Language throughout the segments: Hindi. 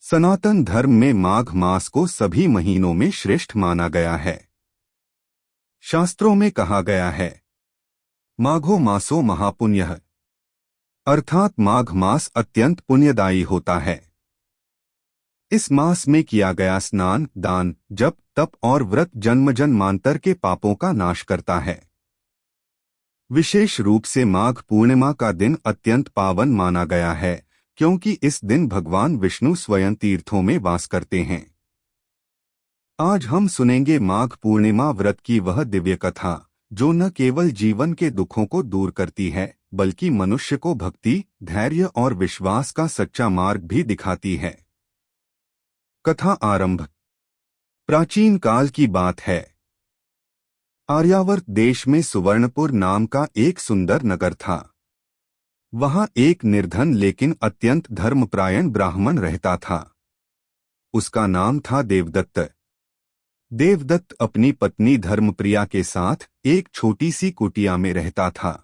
सनातन धर्म में माघ मास को सभी महीनों में श्रेष्ठ माना गया है। शास्त्रों में कहा गया है, माघो मासो महापुण्यः, अर्थात माघ मास अत्यंत पुण्यदायी होता है। इस मास में किया गया स्नान, दान, जप, तप और व्रत जन्म जन्मांतर के पापों का नाश करता है। विशेष रूप से माघ पूर्णिमा का दिन अत्यंत पावन माना गया है, क्योंकि इस दिन भगवान विष्णु स्वयं तीर्थों में वास करते हैं। आज हम सुनेंगे माघ पूर्णिमा व्रत की वह दिव्य कथा, जो न केवल जीवन के दुखों को दूर करती है, बल्कि मनुष्य को भक्ति, धैर्य और विश्वास का सच्चा मार्ग भी दिखाती है। कथा आरंभ। प्राचीन काल की बात है। आर्यावर्त देश में सुवर्णपुर नाम का एक सुंदर नगर था। वहां एक निर्धन लेकिन अत्यंत धर्मपरायण ब्राह्मण रहता था। उसका नाम था देवदत्त। देवदत्त अपनी पत्नी धर्मप्रिया के साथ एक छोटी सी कुटिया में रहता था।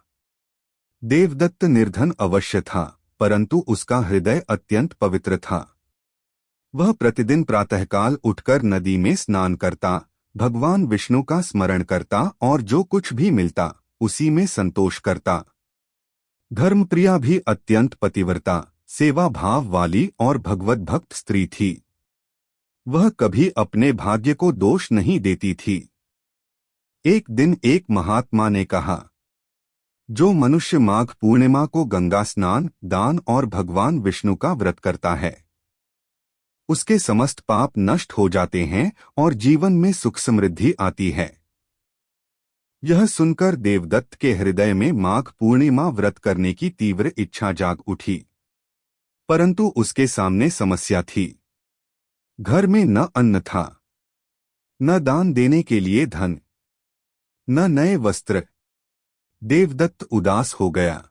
देवदत्त निर्धन अवश्य था, परंतु उसका हृदय अत्यंत पवित्र था। वह प्रतिदिन प्रातःकाल उठकर नदी में स्नान करता, भगवान विष्णु का स्मरण करता और जो कुछ भी मिलता उसी में संतोष करता। धर्मप्रिया भी अत्यंत पतिव्रता, सेवा भाव वाली और भगवत भक्त स्त्री थी। वह कभी अपने भाग्य को दोष नहीं देती थी। एक दिन एक महात्मा ने कहा, जो मनुष्य माघ पूर्णिमा को गंगा स्नान, दान और भगवान विष्णु का व्रत करता है, उसके समस्त पाप नष्ट हो जाते हैं और जीवन में सुख समृद्धि आती है। यह सुनकर देवदत्त के हृदय में माघ पूर्णिमा व्रत करने की तीव्र इच्छा जाग उठी। परंतु उसके सामने समस्या थी। घर में न अन्न था, न दान देने के लिए धन, न नए वस्त्र। देवदत्त उदास हो गया।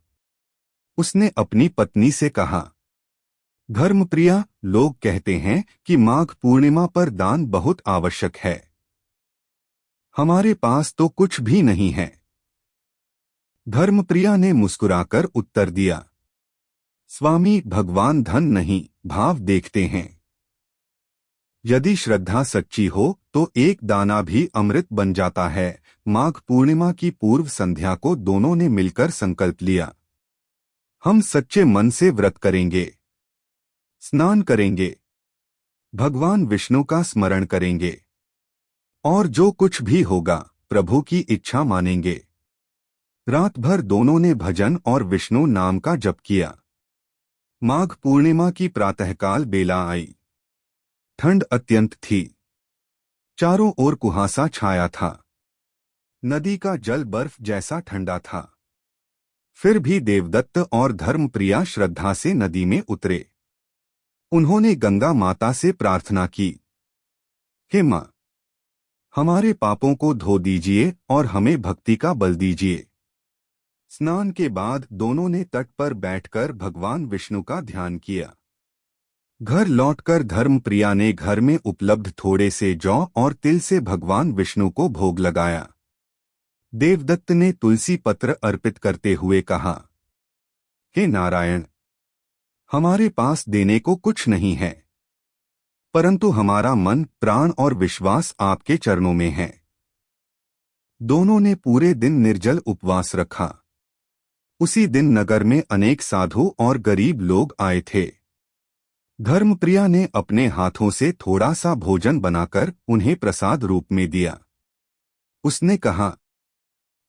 उसने अपनी पत्नी से कहा, धर्मप्रिया, लोग कहते हैं कि माघ पूर्णिमा पर दान बहुत आवश्यक है। हमारे पास तो कुछ भी नहीं है। धर्मप्रिया ने मुस्कुराकर उत्तर दिया, स्वामी, भगवान धन नहीं, भाव देखते हैं। यदि श्रद्धा सच्ची हो तो एक दाना भी अमृत बन जाता है। माघ पूर्णिमा की पूर्व संध्या को दोनों ने मिलकर संकल्प लिया, हम सच्चे मन से व्रत करेंगे, स्नान करेंगे, भगवान विष्णु का स्मरण करेंगे और जो कुछ भी होगा प्रभु की इच्छा मानेंगे। रात भर दोनों ने भजन और विष्णु नाम का जप किया। माघ पूर्णिमा की प्रातःकाल बेला आई। ठंड अत्यंत थी। चारों ओर कुहासा छाया था। नदी का जल बर्फ जैसा ठंडा था। फिर भी देवदत्त और धर्मप्रिया श्रद्धा से नदी में उतरे। उन्होंने गंगा माता से प्रार्थना की, हे मां, हमारे पापों को धो दीजिए और हमें भक्ति का बल दीजिए। स्नान के बाद दोनों ने तट पर बैठकर भगवान विष्णु का ध्यान किया। घर लौटकर धर्मप्रिया ने घर में उपलब्ध थोड़े से जौ और तिल से भगवान विष्णु को भोग लगाया। देवदत्त ने तुलसी पत्र अर्पित करते हुए कहा, हे नारायण, हमारे पास देने को कुछ नहीं है, परंतु हमारा मन, प्राण और विश्वास आपके चरणों में है। दोनों ने पूरे दिन निर्जल उपवास रखा। उसी दिन नगर में अनेक साधु और गरीब लोग आए थे। धर्मप्रिया ने अपने हाथों से थोड़ा सा भोजन बनाकर उन्हें प्रसाद रूप में दिया। उसने कहा,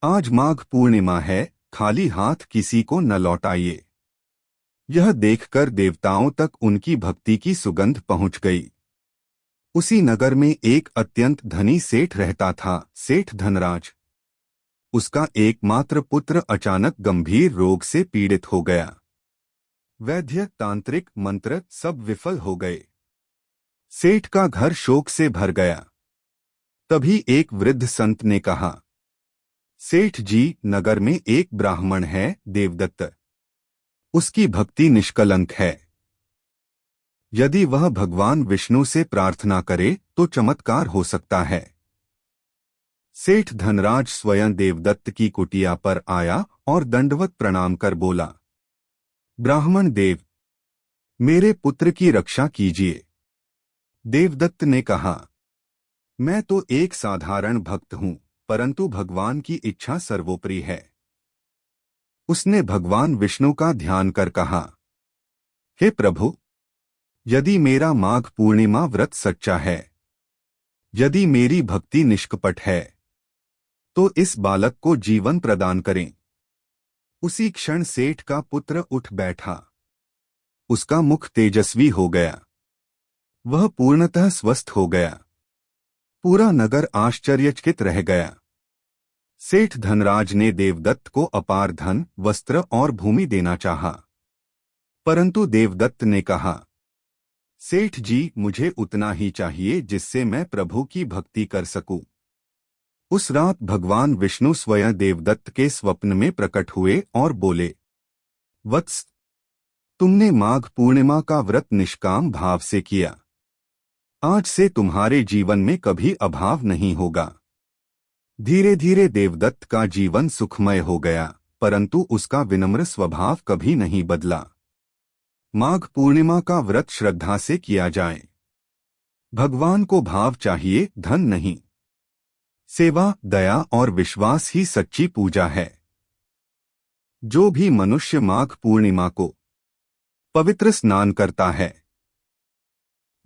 आज माघ पूर्णिमा है, खाली हाथ किसी को न लौटाइए। यह देखकर देवताओं तक उनकी भक्ति की सुगंध पहुंच गई। उसी नगर में एक अत्यंत धनी सेठ रहता था, सेठ धनराज। उसका एकमात्र पुत्र अचानक गंभीर रोग से पीड़ित हो गया। वैद्य, तांत्रिक, मंत्र सब विफल हो गए। सेठ का घर शोक से भर गया। तभी एक वृद्ध संत ने कहा, सेठ जी, नगर में एक ब्राह्मण है, देवदत्त। उसकी भक्ति निष्कलंक है। यदि वह भगवान विष्णु से प्रार्थना करे तो चमत्कार हो सकता है। सेठ धनराज स्वयं देवदत्त की कुटिया पर आया और दंडवत प्रणाम कर बोला, ब्राह्मण देव, मेरे पुत्र की रक्षा कीजिए। देवदत्त ने कहा, मैं तो एक साधारण भक्त हूं, परंतु भगवान की इच्छा सर्वोपरि है। उसने भगवान विष्णु का ध्यान कर कहा, हे प्रभु, यदि मेरा माघ पूर्णिमा व्रत सच्चा है, यदि मेरी भक्ति निष्कपट है, तो इस बालक को जीवन प्रदान करें। उसी क्षण सेठ का पुत्र उठ बैठा। उसका मुख तेजस्वी हो गया। वह पूर्णतः स्वस्थ हो गया। पूरा नगर आश्चर्यचकित रह गया। सेठ धनराज ने देवदत्त को अपार धन, वस्त्र और भूमि देना चाहा, परंतु देवदत्त ने कहा, सेठ जी, मुझे उतना ही चाहिए जिससे मैं प्रभु की भक्ति कर सकूं। उस रात भगवान विष्णु स्वयं देवदत्त के स्वप्न में प्रकट हुए और बोले, वत्स, तुमने माघ पूर्णिमा का व्रत निष्काम भाव से किया। आज से तुम्हारे जीवन में कभी अभाव नहीं होगा। धीरे धीरे देवदत्त का जीवन सुखमय हो गया, परंतु उसका विनम्र स्वभाव कभी नहीं बदला। माघ पूर्णिमा का व्रत श्रद्धा से किया जाए। भगवान को भाव चाहिए, धन नहीं। सेवा, दया और विश्वास ही सच्ची पूजा है। जो भी मनुष्य माघ पूर्णिमा को पवित्र स्नान करता है,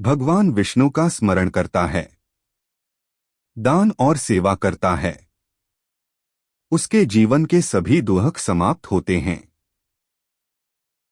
भगवान विष्णु का स्मरण करता है, दान और सेवा करता है, उसके जीवन के सभी दुख समाप्त होते हैं।